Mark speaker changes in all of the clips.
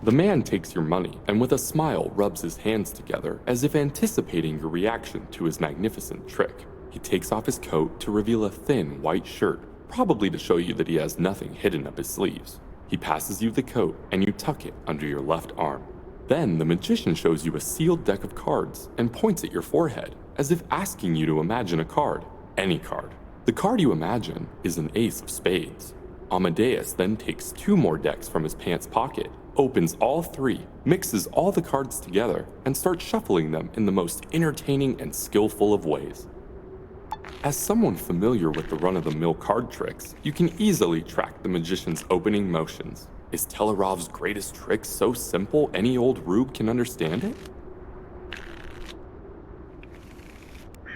Speaker 1: The man takes your money and with a smile rubs his hands together as if anticipating your reaction to his magnificent trick. He takes off his coat to reveal a thin white shirt, probably to show you that he has nothing hidden up his sleeves. He passes you the coat and you tuck it under your left arm. Then the magician shows you a sealed deck of cards and points at your forehead, as if asking you to imagine a card, any card. The card you imagine is an ace of spades. Amadeus then takes 2 more decks from his pants pocket, opens all 3, mixes all the cards together, and starts shuffling them in the most entertaining and skillful of ways. As someone familiar with the run-of-the-mill card tricks, you can easily track the magician's opening motions. Is Telerov's greatest trick so simple any old rube can understand it?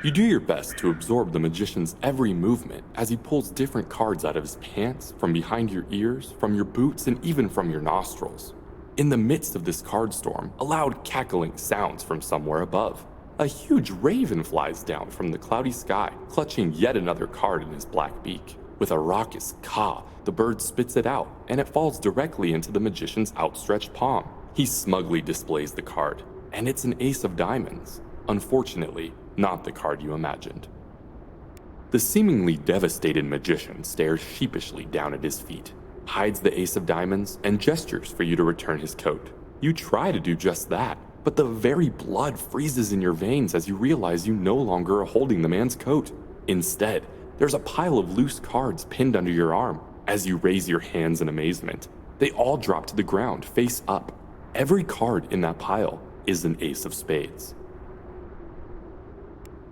Speaker 1: You do your best to absorb the magician's every movement as he pulls different cards out of his pants, from behind your ears, from your boots, and even from your nostrils. In the midst of this card storm, a loud cackling sounds from somewhere above. A huge raven flies down from the cloudy sky, clutching yet another card in his black beak. With a raucous caw, the bird spits it out, and it falls directly into the magician's outstretched palm. He smugly displays the card, and it's an ace of diamonds. Unfortunately, not the card you imagined. The seemingly devastated magician stares sheepishly down at his feet, hides the ace of diamonds, and gestures for you to return his coat. You try to do just that, but the very blood freezes in your veins as you realize you no longer are holding the man's coat. Instead, there's a pile of loose cards pinned under your arm. As you raise your hands in amazement, they all drop to the ground face up. Every card in that pile is an ace of spades.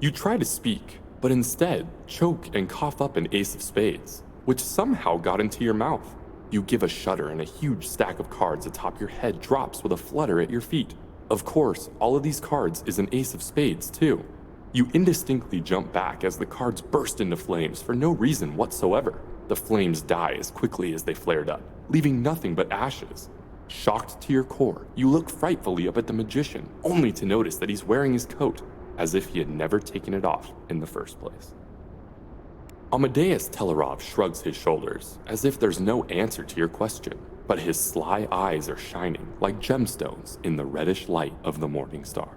Speaker 1: You try to speak, but instead choke and cough up an ace of spades, which somehow got into your mouth. You give a shudder and a huge stack of cards atop your head drops with a flutter at your feet. Of course, all of these cards is an ace of spades too. You indistinctly jump back as the cards burst into flames for no reason whatsoever. The flames die as quickly as they flared up, leaving nothing but ashes. Shocked to your core, you look frightfully up at the magician, only to notice that he's wearing his coat, as if he had never taken it off in the first place. Amadeus Telerov shrugs his shoulders, as if there's no answer to your question, but his sly eyes are shining like gemstones in the reddish light of the morning star.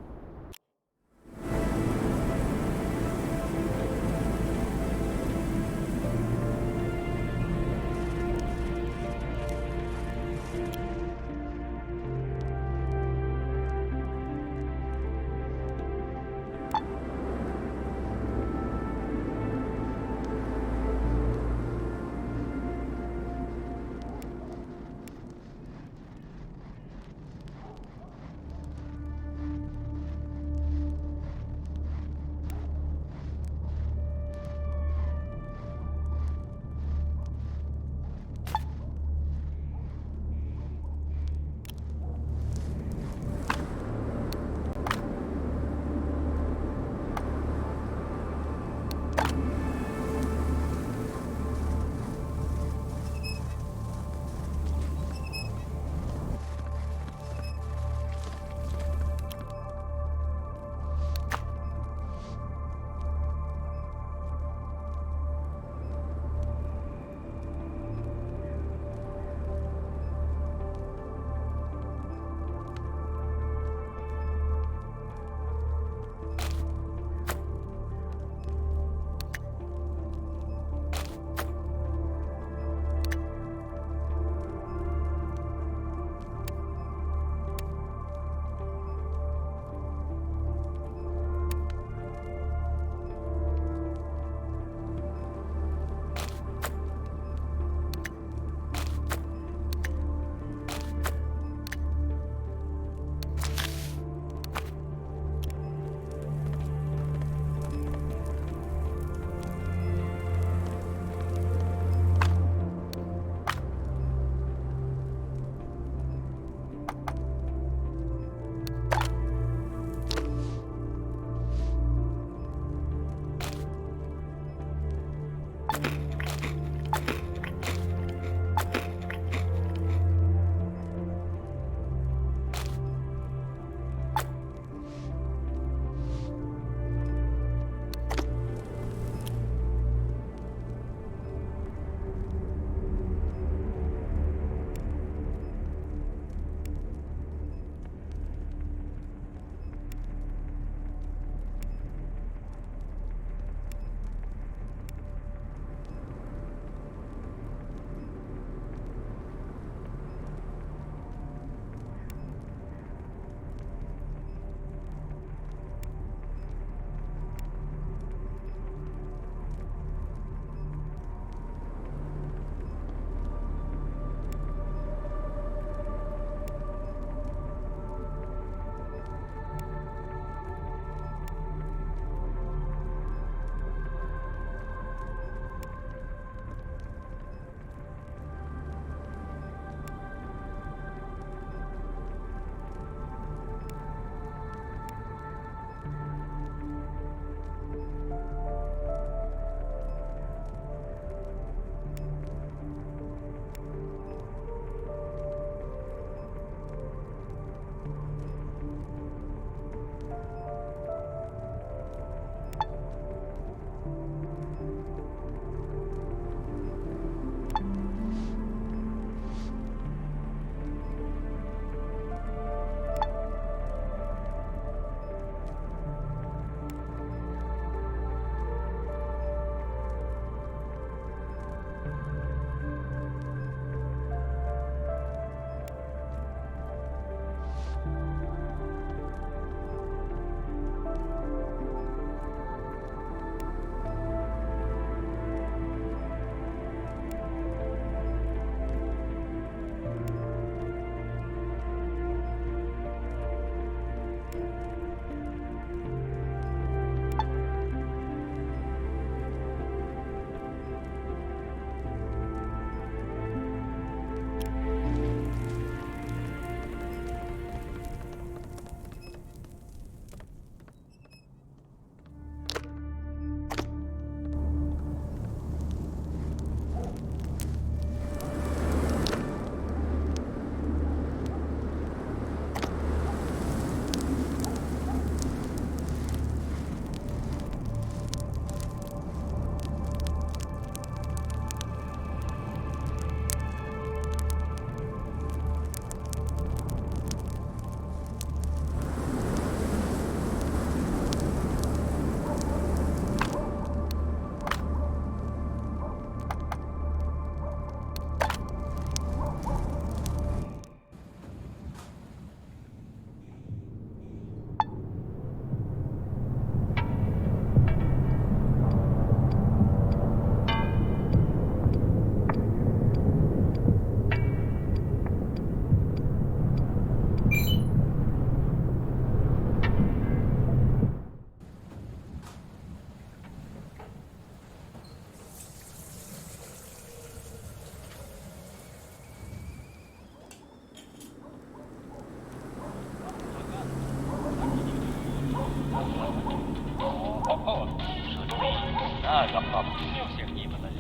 Speaker 2: gặp bập siêu siêu gì mà lại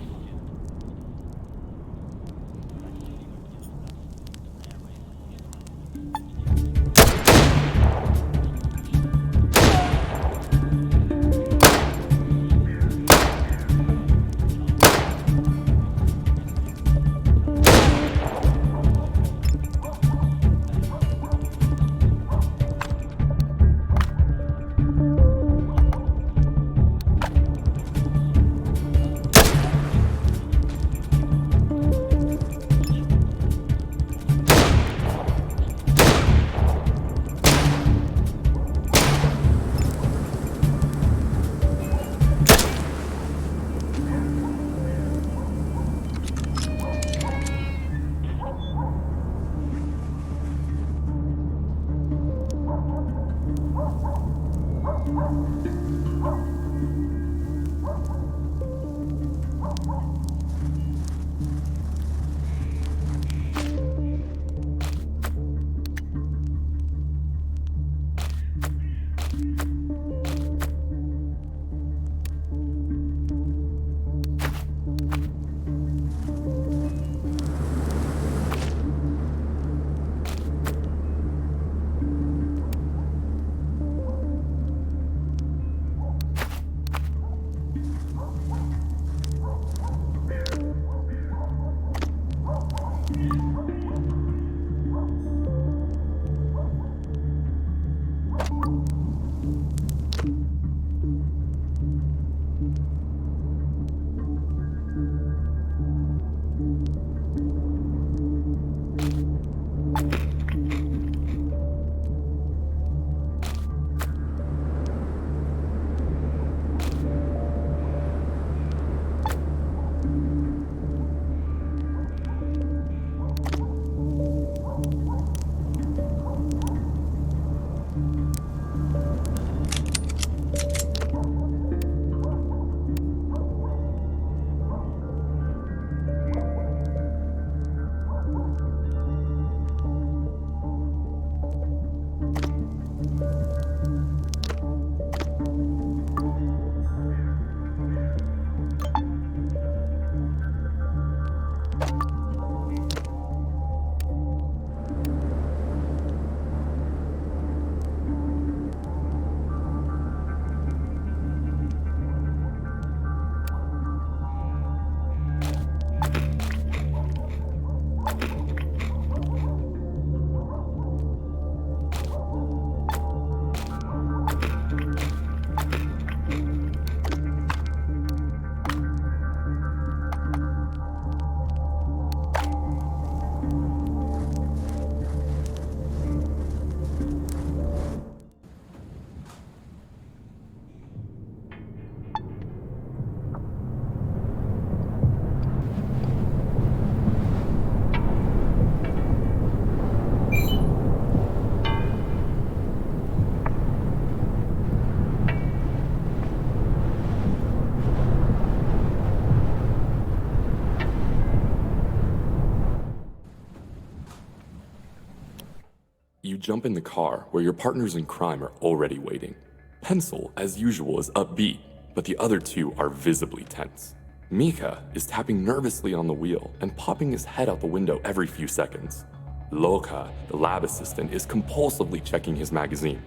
Speaker 1: You jump in the car where your partners in crime are already waiting. Pencil, as usual, is upbeat, but the other two are visibly tense. Mika is tapping nervously on the wheel and popping his head out the window every few seconds. Loka, the lab assistant, is compulsively checking his magazine.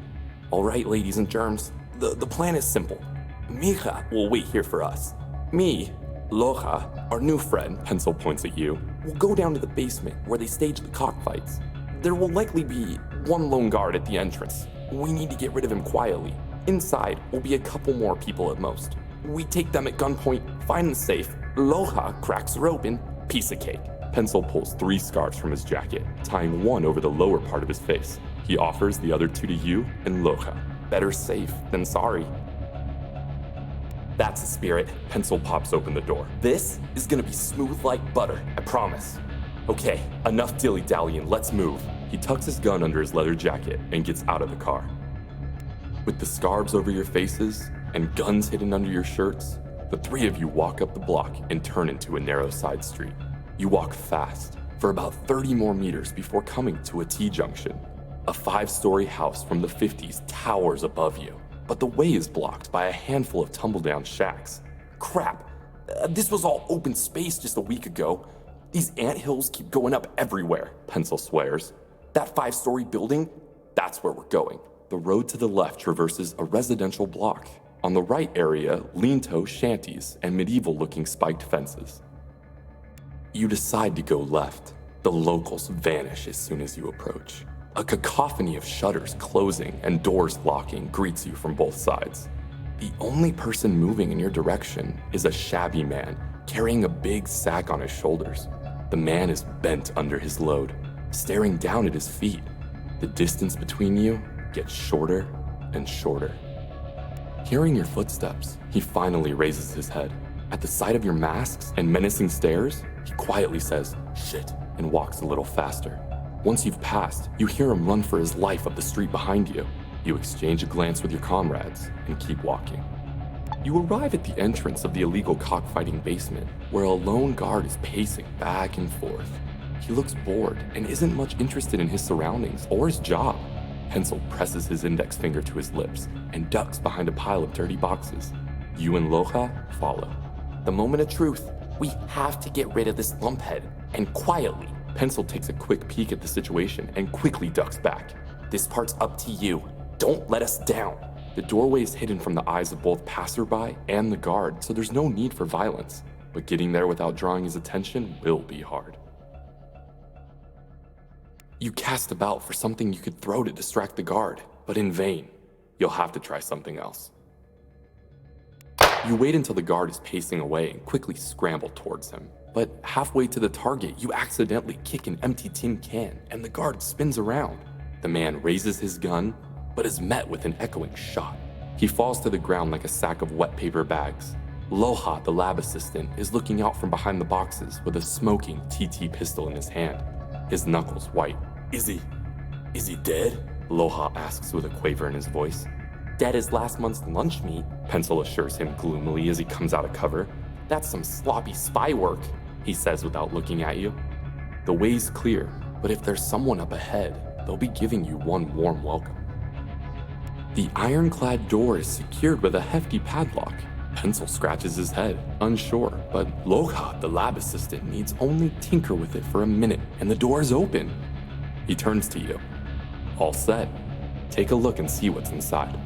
Speaker 1: All right, ladies and germs, the plan is simple. Mika will wait here for us. Me, Loka, our new friend, Pencil points at you, will go down to the basement where they stage the cockfights. There will likely be one lone guard at the entrance. We need to get rid of him quietly. Inside will be a couple more people at most. We take them at gunpoint, find the safe, Loha cracks her open, piece of cake. Pencil pulls 3 scarves from his jacket, tying one over the lower part of his face. He offers the other 2 to you and Loha. Better safe than sorry. That's the spirit. Pencil pops open the door. This is gonna be smooth like butter, I promise. Okay, enough dilly-dallying, let's move. He tucks his gun under his leather jacket and gets out of the car. With the scarves over your faces and guns hidden under your shirts, the 3 of you walk up the block and turn into a narrow side street. You walk fast for about 30 more meters before coming to a T-junction. A 5-story house from the 50s towers above you, but the way is blocked by a handful of tumble-down shacks. Crap. This was all open space just a week ago. These anthills keep going up everywhere, Pencil swears. That 5-story building, that's where we're going. The road to the left traverses a residential block. On the right area, lean-to shanties and medieval-looking spiked fences. You decide to go left. The locals vanish as soon as you approach. A cacophony of shutters closing and doors locking greets you from both sides. The only person moving in your direction is a shabby man carrying a big sack on his shoulders. The man is bent under his load, staring down at his feet. The distance between you gets shorter and shorter. Hearing your footsteps, he finally raises his head. At the sight of your masks and menacing stares, he quietly says, "Shit," and walks a little faster. Once you've passed, you hear him run for his life up the street behind you. You exchange a glance with your comrades and keep walking. You arrive at the entrance of the illegal cockfighting basement, where a lone guard is pacing back and forth. He looks bored and isn't much interested in his surroundings or his job. Pencil presses his index finger to his lips and ducks behind a pile of dirty boxes. You and Loja follow. The moment of truth. We have to get rid of this lumphead, and quietly. Pencil takes a quick peek at the situation and quickly ducks back. This part's up to you. Don't let us down. The doorway is hidden from the eyes of both passerby and the guard, so there's no need for violence. But getting there without drawing his attention will be hard. You cast about for something you could throw to distract the guard, but in vain. You'll have to try something else. You wait until the guard is pacing away and quickly scramble towards him. But halfway to the target, you accidentally kick an empty tin can, and the guard spins around. The man raises his gun, but is met with an echoing shot. He falls to the ground like a sack of wet paper bags. Loja, the lab assistant, is looking out from behind the boxes with a smoking TT pistol in his hand, his knuckles white. Is he dead? Loja asks with a quaver in his voice. Dead as last month's lunch meat, Pencil assures him gloomily as he comes out of cover. That's some sloppy spy work, he says without looking at you. The way's clear, but if there's someone up ahead, they'll be giving you one warm welcome. The ironclad door is secured with a hefty padlock. Pencil scratches his head, unsure, but Loja, the lab assistant, needs only tinker with it for a minute, and the door is open. He turns to you. All set. Take a look and see what's inside.